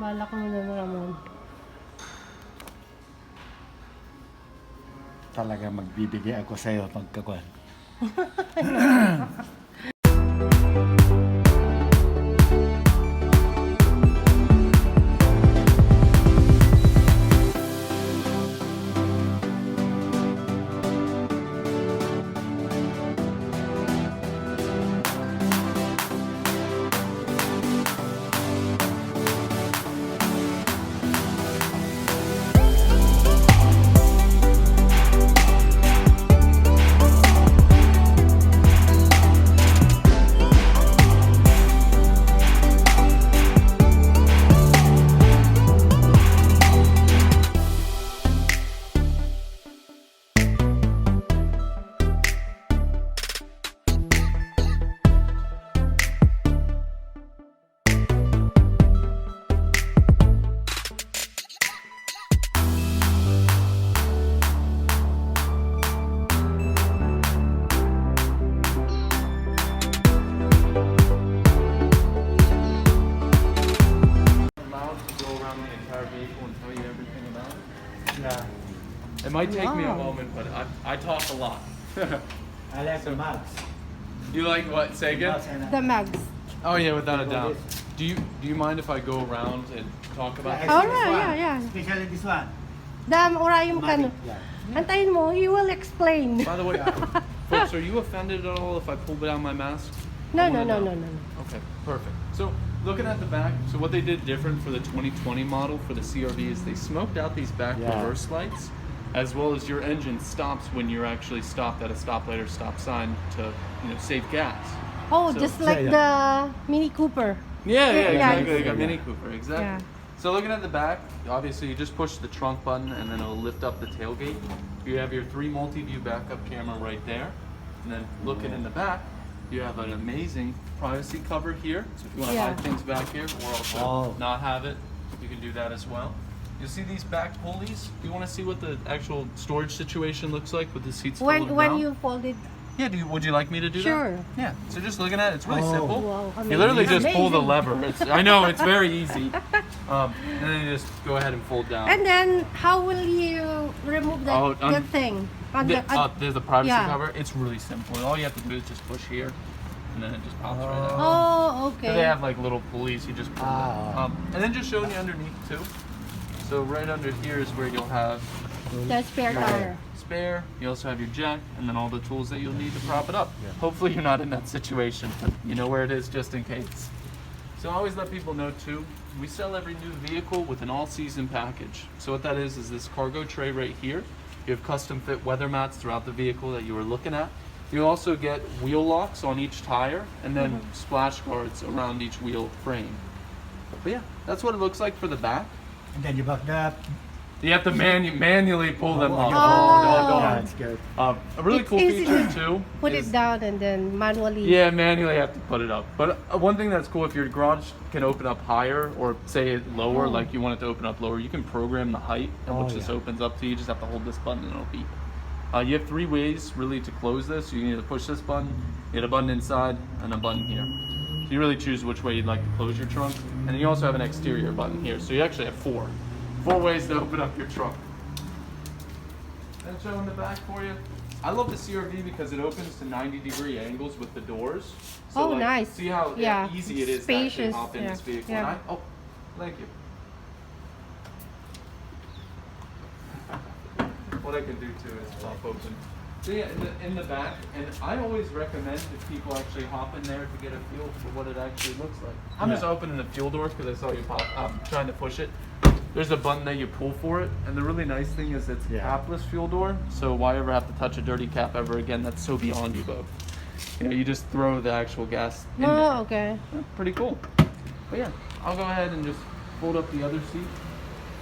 Balak mo na Ramon. Talaga magbibigay ako sa'yo pagkakuan. Yeah. It might take me a moment, but I talk a lot. I like the mags. You like what? Say again? The mags. Oh yeah, without a doubt. Do you mind if I go around and talk about? Oh, yeah. Especially this one. Dam, orayum ka no. Yeah. Antayin mo, he will explain. By the way, folks, are you offended at all if I pull down my mask? No. Okay, perfect. So looking at the back, so what they did different for the 2020 model for the CRV is they smoked out these back reverse lights, as well as your engine stops when you're actually stopped at a stoplight or stop sign to save gas. Oh, So- just like the Mini Cooper. Yeah, Yeah, exactly. it's- Like a Mini Cooper, exactly. Yeah. So looking at the back, obviously you just push the trunk button and then it'll lift up the tailgate. You have your 3 multi-view backup camera right there. And then looking in the back, you have an amazing privacy cover here. So if you want to hide things back here or also not have it, you can do that as well. You'll see these back pulleys. You want to see what the actual storage situation looks like with the seats folded When down? you fold it. Yeah, would you like me to do Sure. that? Yeah. So just looking at it, it's really simple. Wow, You literally amazing. just pull the Amazing. lever. I know, it's very easy. And then you just go ahead and fold down. And then, how will you remove that, that thing? On There's the privacy yeah. cover. It's really simple. All you have to do is just push here, and then it just pops right out. Oh, okay. So they have like little pulleys. You just pull them. And then just showing you underneath too. So right under here is where you'll have the spare tire. spare. You also have your jack, and then all the tools that you'll need to prop it up. Hopefully you're not in that situation, but you know where it is just in case. So I always let people know too, we sell every new vehicle with an all-season package. So what that is this cargo tray right here. You have custom fit weather mats throughout the vehicle that you were looking at. You also get wheel locks on each tire, and then splash guards around each wheel frame. But yeah, that's what it looks like for the back. And then you back that. You have to manually pull them up. Yeah, it's good. A really It's cool easy feature to too. Put is- it down and then manually. Yeah, manually have to put it up. But one thing that's cool, if your garage can open up higher or say it lower, like you want it to open up lower, you can program the height at which this opens up to. You just have to hold this button and it'll beep. You have 3 ways really to close this. You can either push this button, you get a button inside, and a button here. So you really choose which way you'd like to close your trunk. And then you also have an exterior button here. So you actually have 4 ways to open up your trunk. And showing the back for you. I love the CRV because it opens to 90-degree angles with the doors. So Oh, nice. See how Yeah. easy it is to actually Spacious, hop in this yeah. vehicle. Yeah. And thank you. What I can do too is pop open. So yeah, in the back, and I always recommend if people actually hop in there to get a feel for what it actually looks like. I'm just opening the fuel door because I saw you pop. I'm trying to push it. There's a button that you pull for it, and the really nice thing is it's a capless fuel door. So why ever have to touch a dirty cap ever again? That's so beyond you, Bob. You just throw the actual gas in there. Oh, okay. Pretty cool. But yeah, I'll go ahead and just fold up the other seat.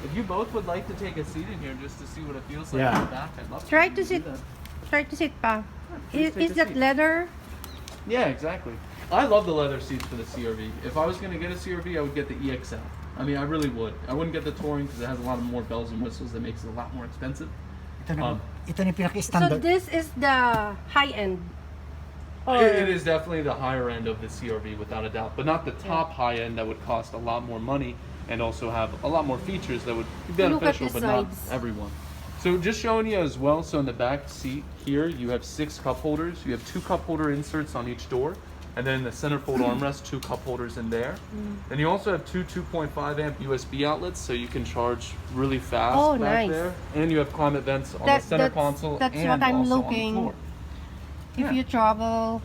If you both would like to take a seat in here just to see what it feels like in the back, I'd love Try to to do sit. that. Try to sit pa. please take Is a that seat. leather? Yeah, exactly. I love the leather seats for the CRV. If I was going to get a CRV, I would get the EXL. I mean, I really would. I wouldn't get the Touring because it has a lot of more bells and whistles that makes it a lot more expensive. Ito na yung So pinaka-standard. this is the high end. It is definitely the higher end of the CRV without a doubt, but not the top high end that would cost a lot more money. and also have a lot more features that would be Look at beneficial, the but not sides. everyone. So just showing you as well, so in the back seat here, you have 6 cup holders. You have 2 cup holder inserts on each door. And then in the centerfold armrest, 2 cup holders in there. Then you also have 2 2.5 amp USB outlets, so you can charge really fast Oh, back nice. there. And you have climate vents on That- the center that's- console that's and what I'm also looking. on the floor. If Yeah. you travel,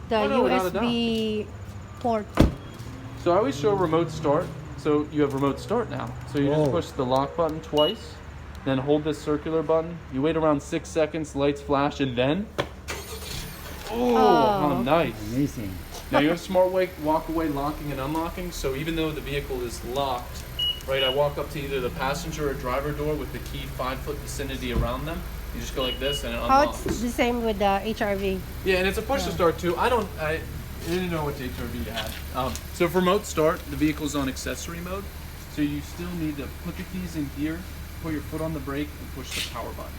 the Oh, no, without a doubt. USB port. So I always show remote start. So you have remote start now. So you just Oh. push the lock button twice, then hold this circular button. You wait around 6 seconds, lights flash, and then, how Oh. nice. Amazing. Now you have smart walk away locking and unlocking. So even though the vehicle is locked, right, I walk up to either the passenger or driver door with the key 5-foot vicinity around them. You just go like this and it Oh, unlocks. it's the same with the HRV. Yeah, and it's a push to start too. I didn't know what HRV you had. So for remote start, the vehicle's on accessory mode. So you still need to put the keys in gear, put your foot on the brake, and push the power button.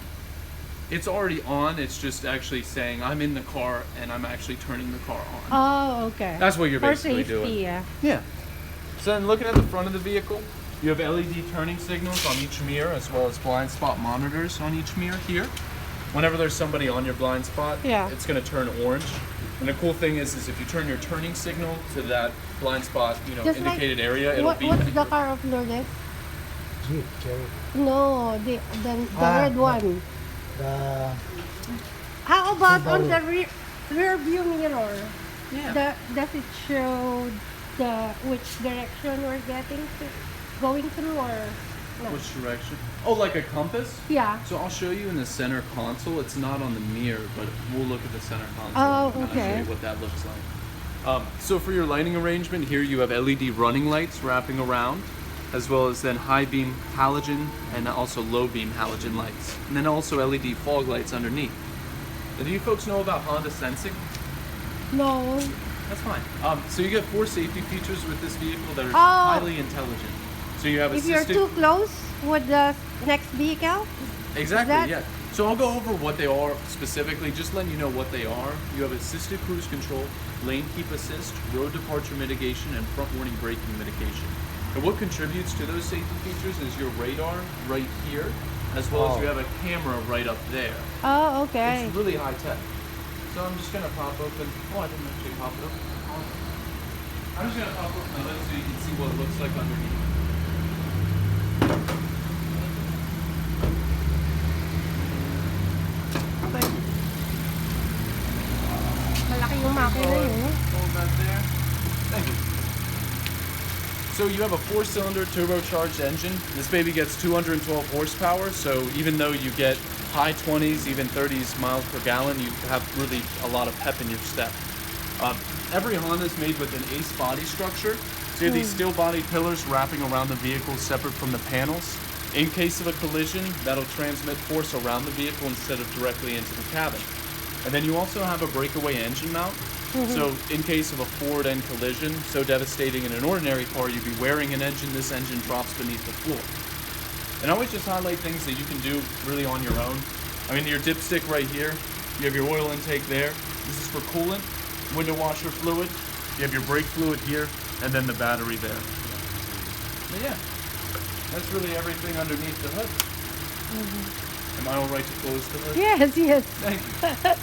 It's already on. It's just actually saying I'm in the car and I'm actually turning the car on. Oh, okay. That's what you're For basically safety, doing. yeah. Yeah. So then looking at the front of the vehicle, you have LED turning signals on each mirror as well as blind spot monitors on each mirror here. Whenever there's somebody on your blind spot, Yeah. it's going to turn orange. And the cool thing is if you turn your turning signal to that blind spot, Just indicated like, area, it'll What's be the car of Lourdes? Jeep, Cherokee. No, the red no. one. The How about on Subaru. the rear view mirror? Yeah. Does it show which direction we're going through or no? Which direction? Oh, like a compass? Yeah. So I'll show you in the center console. It's not on the mirror, but we'll look at the center console. Oh, and I'll show okay. you what that looks like. So for your lighting arrangement, here you have LED running lights wrapping around, as well as then high beam halogen and also low beam halogen lights. And then also LED fog lights underneath. Now, do you folks know about Honda Sensing? No. That's fine. So you get 4 safety features with this vehicle that are Oh. highly intelligent. So you have If you're assisted... too close with the next vehicle, Exactly, that- yeah. So I'll go over what they are specifically, just letting you know what they are. You have assisted cruise control, lane keep assist, road departure mitigation, and front warning braking mitigation. And what contributes to those safety features is your radar right here, as well as you have a camera right up there. oh, okay. It's really high tech. So I'm just gonna pop open. Oh, I didn't actually pop it open. I'm just gonna pop open the hood so you can see what it looks like underneath. Malaki yung makina yun. no? Hold that there. Thank you. So you have a 4-cylinder turbocharged engine. This baby gets 212 horsepower, so even though you get high 20s, even 30s miles per gallon, you have really a lot of pep in your step. Every Honda is made with an ACE body structure. So you have these steel body pillars wrapping around the vehicle separate from the panels. In case of a collision, that'll transmit force around the vehicle instead of directly into the cabin. And then you also have a breakaway engine mount. So in case of a forward end collision, so devastating in an ordinary car, you'd be wearing an engine, this engine drops beneath the floor. And I always just highlight things that you can do really on your own. I mean, your dipstick right here, you have your oil intake there. This is for coolant, window washer fluid. You have your brake fluid here, and then the battery there. But yeah, that's really everything underneath the hood. Am I all right to close the hood? Yes, yes. Thank you.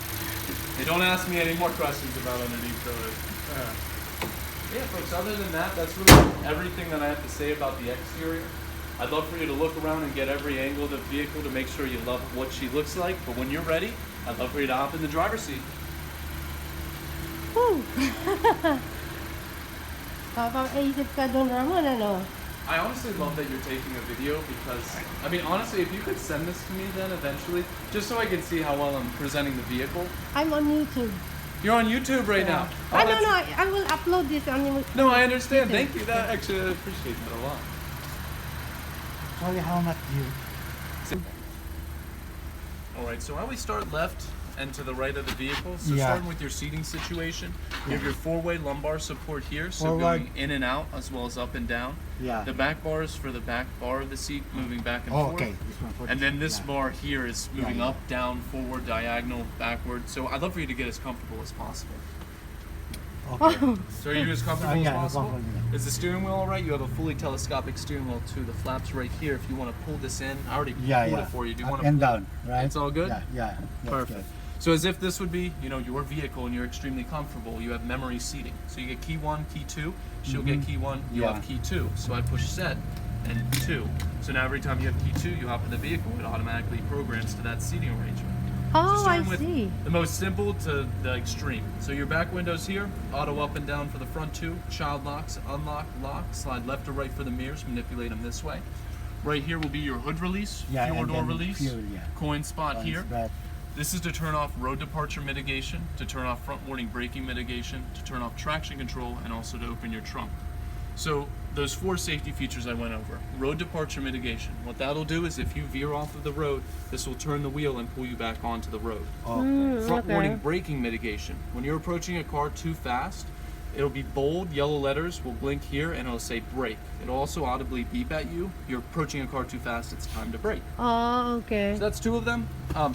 Hey, don't ask me any more questions about underneath the hood. Yeah, folks, other than that, that's really everything that I have to say about the exterior. I'd love for you to look around and get every angle of the vehicle to make sure you love what she looks like. But when you're ready, I'd love for you to hop in the driver's seat. Woo. Papaisip ka dun, Ramon, ano? I honestly love that you're taking a video because, I mean, honestly, if you could send this to me then eventually, just so I can see how well I'm presenting the vehicle. I'm on YouTube. You're on YouTube right now. Oh, I that's- don't know. I will upload this on YouTube. No, I understand. Thank you. That actually, I appreciate that a lot. sorry, how much you? All right, so I always start left and to the right of the vehicle. So Yeah. starting with your seating situation, you have your 4-way lumbar support here, so Forward. going in and out as well as up and down. Yeah. The back bar is for the back bar of the seat, moving back and Oh, forth. okay. This one for And then this yeah. bar here is moving yeah. up, down, forward, diagonal, backward. So I'd love for you to get as comfortable as possible. Okay. So are you as comfortable yeah, as no possible? problem, yeah. Is the steering wheel all right? You have a fully telescopic steering wheel too. The flaps right here. If you want to pull this in, I already Yeah, pulled yeah. it for you. Do you Up want to and pull down, right? It's all good? Yeah, yeah. That's Perfect. good. So as if this would be, your vehicle and you're extremely comfortable, you have memory seating. So you get key 1, key 2, she'll get key 1, you Yeah. have key 2. So I push set and 2. So now every time you have key 2, you hop in the vehicle, it automatically programs to that seating arrangement. So Oh, I starting with see. the most simple to the extreme. So your back windows here, auto up and down for the front 2, child locks, unlock, lock, slide left or right for the mirrors, manipulate them this way. Right here will be your hood release, Yeah, fuel and door then release, fuel, yeah. coin spot here. But This is to turn off road departure mitigation, to turn off front warning braking mitigation, to turn off traction control, and also to open your trunk. So those 4 safety features I went over. Road departure mitigation. What that'll do is if you veer off of the road, this will turn the wheel and pull you back onto the road. Front warning braking mitigation. When you're approaching a car too fast, it'll be bold, yellow letters will blink here and it'll say brake. It'll also audibly beep at you. You're approaching a car too fast, it's time to brake. Oh, okay. So that's 2 of them.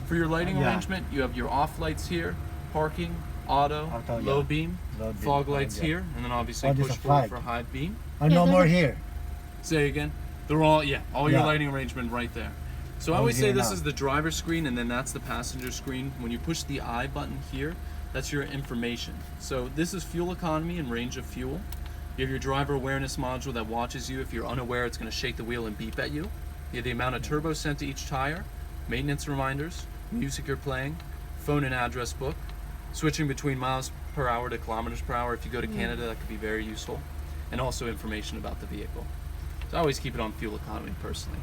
For your lighting Yeah. arrangement, you have your off lights here, parking, auto, Auto, low yeah. beam, Low beam, fog lights yeah. here, and then obviously Oh, there's push a forward flag. for high beam. no Yeah, more there's a- here. Say again. They're all all your Yeah. lighting arrangement right there. So I Oh, always say here this now. is the driver screen and then that's the passenger screen. When you push the I button here, that's your information. So this is fuel economy and range of fuel. You have your driver awareness module that watches you. If you're unaware, it's going to shake the wheel and beep at you. You have the amount of turbo sent to each tire, maintenance reminders, music you're playing, phone and address book, switching between miles per hour to kilometers per hour. If you go to Canada, that could be very useful, and also information about the vehicle. So I always keep it on fuel economy personally.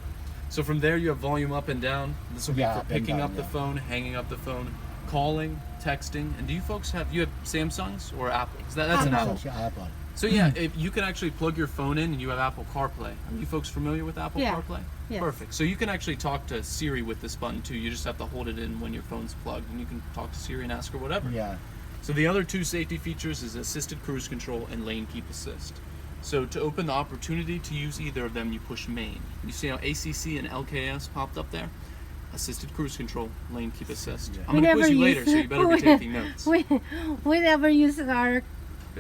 So from there, you have volume up and down. This will be Yeah, for up and picking down, up the yeah. phone, hanging up the phone, calling, texting. And do you folks have Samsungs or Apples? That's an Apple. Apple. Apple. So yeah, if you can actually plug your phone in and you have Apple CarPlay. Are you folks familiar with Apple Yeah. CarPlay? Yes. Perfect. So you can actually talk to Siri with this button too. You just have to hold it in when your phone's plugged and you can talk to Siri and ask her whatever. Yeah. So the other 2 safety features is assisted cruise control and lane keep assist. So to open the opportunity to use either of them, you push main. You see how ACC and LKS popped up there? Assisted cruise control, lane keep assist. Yeah. I'm going to quiz you later, so you better be taking notes. We never use our.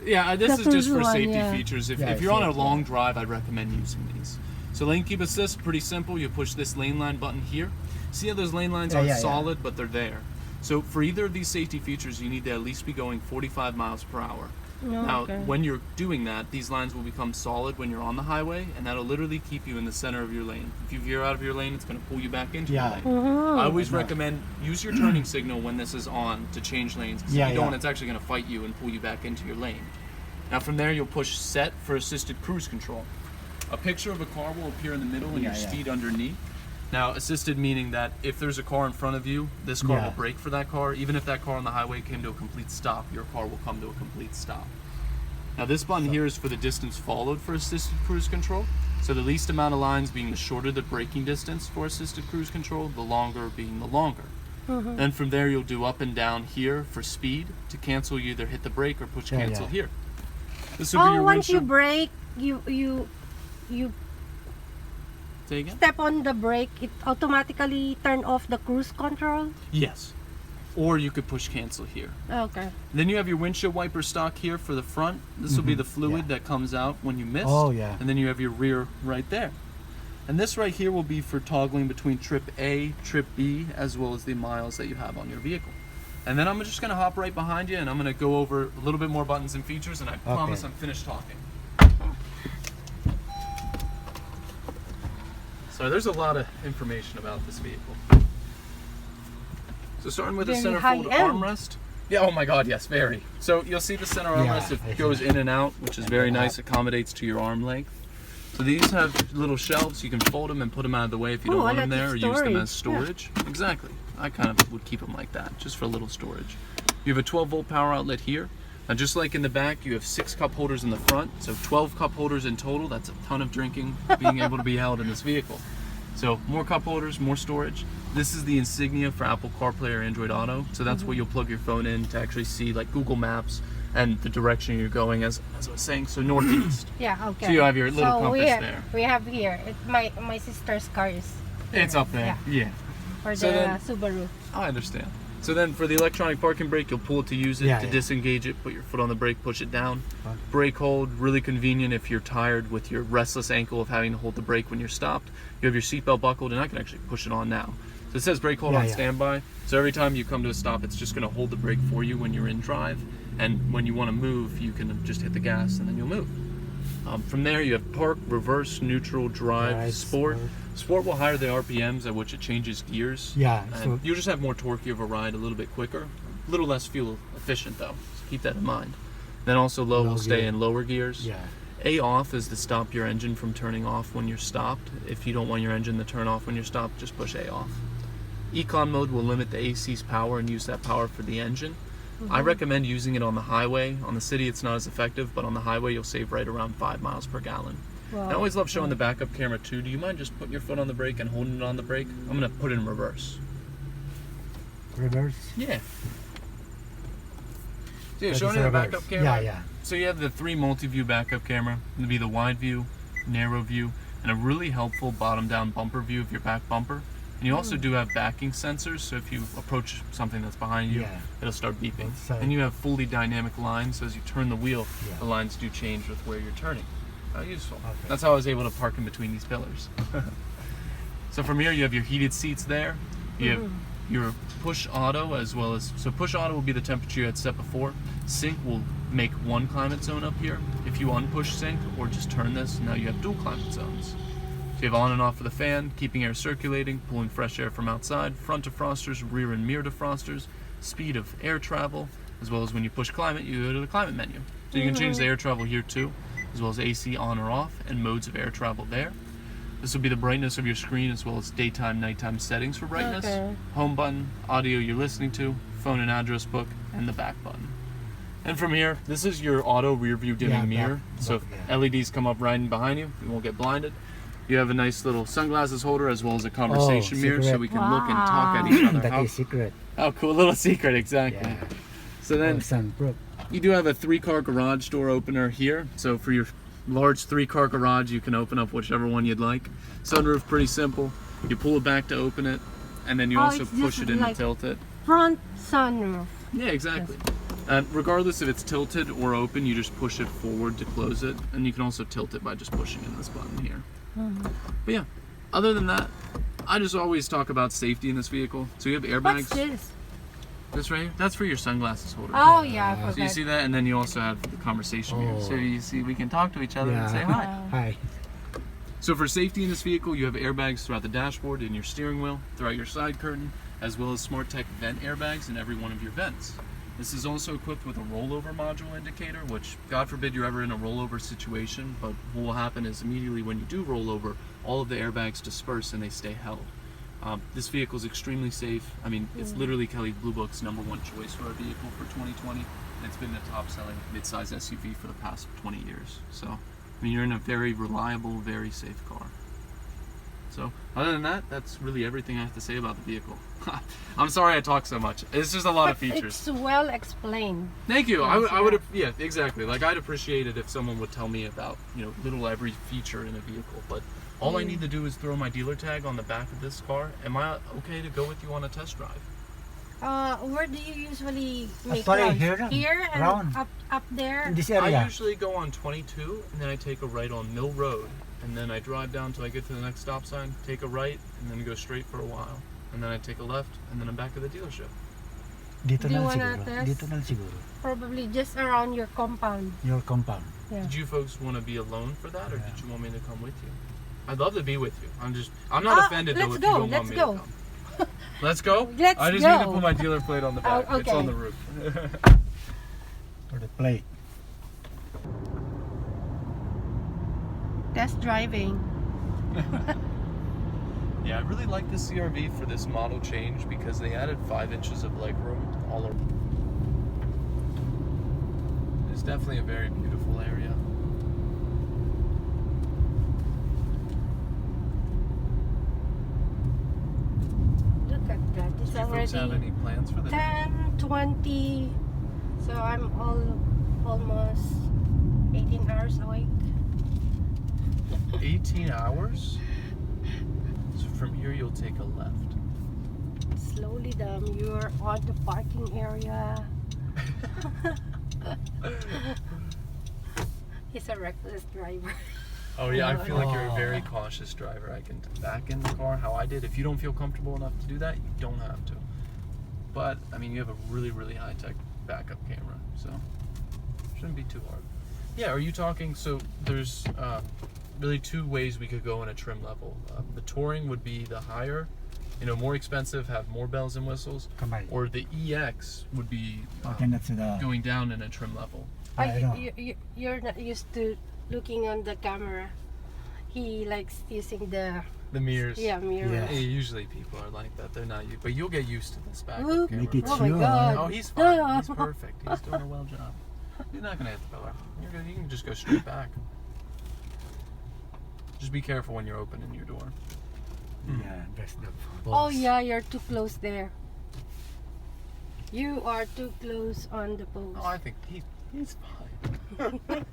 Yeah, this The is just cruise for one, safety yeah. features. If, Yeah, if you're on a safety, long yeah. drive, I'd recommend using these. So lane keep assist, pretty simple. You push this lane line button here. See how those lane lines Yeah, aren't yeah, yeah. solid, but they're there. So for either of these safety features, you need to at least be going 45 miles per hour. Now, Okay. when you're doing that, these lines will become solid when you're on the highway, and that'll literally keep you in the center of your lane. If you veer out of your lane, it's going to pull you back into Yeah. your lane. Mhm. I always Yeah. recommend use your turning signal when this is on to change lanes. Because Yeah, if you don't, yeah. it's actually going to fight you and pull you back into your lane. Now from there, you'll push set for assisted cruise control. A picture of a car will appear in the middle and Yeah, your yeah. speed underneath. Now, assisted meaning that if there's a car in front of you, this car Yeah. will brake for that car. Even if that car on the highway came to a complete stop, your car will come to a complete stop. Now this button here is for the distance followed for assisted cruise control. So the least amount of lines being the shorter the braking distance for assisted cruise control, the longer being the longer. Then from there you'll do up and down here for speed. To cancel, you either hit the brake or push Yeah, cancel yeah. here. This will be Oh, your once you windshield. brake, you Say again? step on the brake, it automatically turn off the cruise control. Yes. Or you could push cancel here. Okay. Then you have your windshield wiper stock here for the front. This will be the fluid yeah. that comes out when you miss. Oh, yeah. And then you have your rear right there. And this right here will be for toggling between trip A, trip B, as well as the miles that you have on your vehicle. And then I'm just going to hop right behind you and I'm going to go over a little bit more buttons and features, and I promise I'm finished talking. So there's a lot of information about this vehicle. So starting with the Very centerfold high-end. armrest. Yeah, oh my god, yes, very. So you'll see the center Yeah, armrest, I it see goes that. in and out, which is very nice, accommodates to your arm length. So these have little shelves, you can fold them and put them out of the way if you don't Oh, I want them like there, the or use them as storage. storage. Exactly. I kind of would keep them like that, just for a little storage. You have a 12-volt power outlet here. Now just like in the back, you have 6 cup holders in the front, so 12 cup holders in total. That's a ton of drinking being able to be held in this vehicle. So more cup holders, more storage. This is the insignia for Apple CarPlay or Android Auto. So that's where you'll plug your phone in to actually see like Google Maps and the direction you're going, as I was saying, so northeast. Yeah. Okay. So you have your little So compass we have, there. We have here. My sister's car is It's up there. Yeah. for So the then- Subaru. I understand. So then for the electronic parking brake, you'll pull it to use it. Yeah, To yeah. disengage it, put your foot on the brake, push it down. Fun. Brake hold, really convenient if you're tired with your restless ankle of having to hold the brake when you're stopped. You have your seatbelt buckled, and I can actually push it on now. So it says brake hold Yeah, on yeah. standby. So every time you come to a stop, it's just going to hold the brake for you when you're in drive. And when you want to move, you can just hit the gas and then you'll move. From there, you have park, reverse, neutral, drive, sport. Sport will higher the RPMs at which it changes gears. Yeah, And so- you'll just have more torque of a ride, a little bit quicker. A little less fuel efficient though, so keep that in mind. Then also low Low will stay gear. in lower gears. Yeah. A off is to stop your engine from turning off when you're stopped. If you don't want your engine to turn off when you're stopped, just push A off. Econ mode will limit the AC's power and use that power for the engine. I recommend using it on the highway. On the city, it's not as effective, but on the highway, you'll save right around 5 miles per gallon. Wow. I always love showing the backup camera too. Do you mind just putting your foot on the brake and holding it on the brake? I'm gonna put it in reverse. Reverse. Yeah. So yeah, That showing is you the reverse. backup camera. Yeah, yeah. So you have the 3 multi-view backup camera. It'll be the wide view, narrow view, and a really helpful bottom-down bumper view of your back bumper. And you also do have backing sensors, so if you approach something that's behind you, Yeah. it'll start beeping. Both sides. And you have fully dynamic lines, so as you turn the wheel, Yeah. the lines do change with where you're turning. How useful. Okay. That's how I was able to park in between these pillars. So from here, you have your heated seats there. You have your push auto as well as, so push auto will be the temperature you had set before. Sync will make one climate zone up here. If you unpush sync or just turn this, now you have dual climate zones. So you have on and off for the fan, keeping air circulating, pulling fresh air from outside, front defrosters, rear and mirror defrosters, speed of air travel, as well as when you push climate, you go to the climate menu. So you can change the air travel here too, as well as AC on or off, and modes of air travel there. This will be the brightness of your screen as well as daytime, nighttime settings for brightness. Okay. Home button, audio you're listening to, phone and address book, and the back button. And from here, this is your auto rear view dimming Yeah, mirror. back- So back, if yeah. LEDs come up right in behind you, you won't get blinded. You have a nice little sunglasses holder as well as a conversation mirror so secret. we can look and talk at each other. That How, is secret. how cool, a little secret, exactly. Yeah. So then Sunproof. you do have a 3-car garage door opener here. So for your large 3-car garage, you can open up whichever one you'd like. Sunroof, pretty simple. You pull it back to open it, and then you Oh, also it's push just it in like- to tilt it. Front sunroof. Yeah, exactly. And regardless if it's tilted or open, you just push it forward to close it, and you can also tilt it by just pushing in this button here. But yeah, other than that, I just always talk about safety in this vehicle. So you have airbags. What's this? This right here, that's for your sunglasses holder. Oh yeah, I So you forgot. see that, and then you also have the conversation mirror. So Oh. you see, we can talk to each other and say Yeah. hi. Hi. So for safety in this vehicle, you have airbags throughout the dashboard, in your steering wheel, throughout your side curtain, as well as SmartTech vent airbags in every one of your vents. This is also equipped with a rollover module indicator, which, God forbid you're ever in a rollover situation, but what will happen is immediately when you do roll over, all of the airbags disperse and they stay held. This vehicle is extremely safe. I mean, it's literally Kelley Blue Book's #1 choice for a vehicle for 2020. It's been the top-selling midsize SUV for the past 20 years. So, I mean, you're in a very reliable, very safe car. So, other than that, that's really everything I have to say about the vehicle. I'm sorry I talk so much. It's just a lot of But features. it's well explained. Thank you. Yes, I would, yeah, exactly. Like, I'd appreciate it if someone would tell me about, little every feature in a vehicle. But all I need to do is throw my dealer tag on the back of this car. Am I okay to go with you on a test drive? Where do you usually make Sorry, runs? here lang. Here and Round. up there. In this I area. usually go on 22, and then I take a right on Mill Road. And then I drive down till I get to the next stop sign, take a right, and then go straight for a while. And then I take a left, and then I'm back at the dealership. Dito Do you na wanna siguro. test? Dito na siguro. Probably just around your compound. Your compound. Yeah. Did you folks want to be alone for that, or Yeah. did you want me to come with you? I'd love to be with you. I'm not offended though let's if go, you don't let's want me go. to come. Let's go? Let's I just need to go. put my dealer plate on the back. Oh, It's okay. on the roof. For the plate. Test driving. Yeah, I really like the CRV for this model change because they added 5 inches of legroom all over. It's definitely a very beautiful area. Look at that. It's Do you folks have already any plans for the day? 10:20. So I'm almost 18 hours awake. 18 hours? So from here you'll take a left. Slowly down. You're on the parking area. He's a reckless driver. Oh yeah, I feel like you're a Oh. very cautious driver. I can back in the car how I did. If you don't feel comfortable enough to do that, you don't have to. But I mean, you have a really, really high-tech backup camera, so shouldn't be too hard. Yeah, are you talking? So there's really two ways we could go in a trim level. The touring would be the higher, more expensive, have more bells and whistles, ทำไม or the EX would be อ๋อแค่นั้นสินะ going down in a trim level. I know. You're not used to looking on the camera. He likes using the The mirrors. mirror. Yeah. Hey, usually people are like that. They're not used, but you'll get used to this backup Ooh. camera. Make it Oh my sure. God. Oh, he's fine. He's perfect. He's doing a well job. He's not gonna hit the pillar. You're good. You can just go straight back. Just be careful when you're opening your door. Yeah, that's the Oh yeah, you're too close there. You are too close on the post. Oh, I think he's fine.